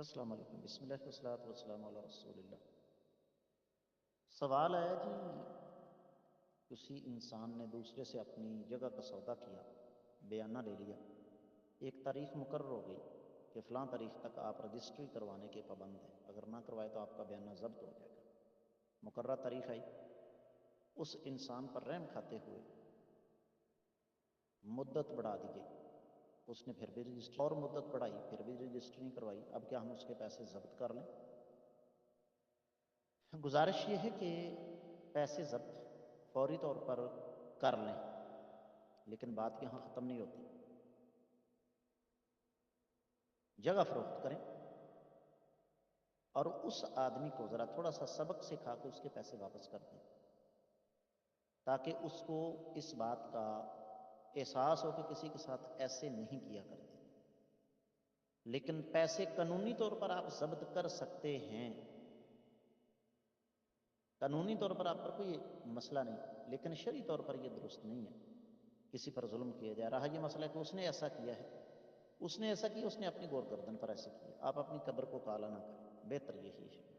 السلام علیکم، بسم اللہ والصلاۃ والسلام علی رسول اللہ۔ سوال آیا جی، کسی انسان نے دوسرے سے اپنی جگہ کا سودا کیا، بیانہ لے لیا، ایک تاریخ مقرر ہو گئی کہ فلاں تاریخ تک آپ رجسٹری کروانے کے پابند ہیں، اگر نہ کروائے تو آپ کا بیانہ ضبط ہو جائے گا۔ مقررہ تاریخ آئی، اس انسان پر رحم کھاتے ہوئے مدت بڑھا دی گئی، اس نے پھر بھی رجسٹری اور مدت بڑھائی، پھر بھی رجسٹری نہیں کروائی۔ اب کیا ہم اس کے پیسے ضبط کر لیں؟ گزارش یہ ہے کہ پیسے ضبط فوری طور پر کر لیں، لیکن بات یہاں ختم نہیں ہوتی۔ جگہ فروخت کریں اور اس آدمی کو ذرا تھوڑا سا سبق سکھا کے اس کے پیسے واپس کر دیں، تاکہ اس کو اس بات کا احساس ہو کہ کسی کے ساتھ ایسے نہیں کیا کرتے۔ لیکن پیسے قانونی طور پر آپ ضبط کر سکتے ہیں، قانونی طور پر آپ پر کوئی مسئلہ نہیں، لیکن شرعی طور پر یہ درست نہیں ہے۔ کسی پر ظلم کیا جا رہا، یہ مسئلہ ہے کہ اس نے ایسا کیا ہے، اس نے ایسا کیا، اس نے اپنی گور گردن پر ایسے کیا، آپ اپنی قبر کو کالا نہ کریں، بہتر یہی ہے۔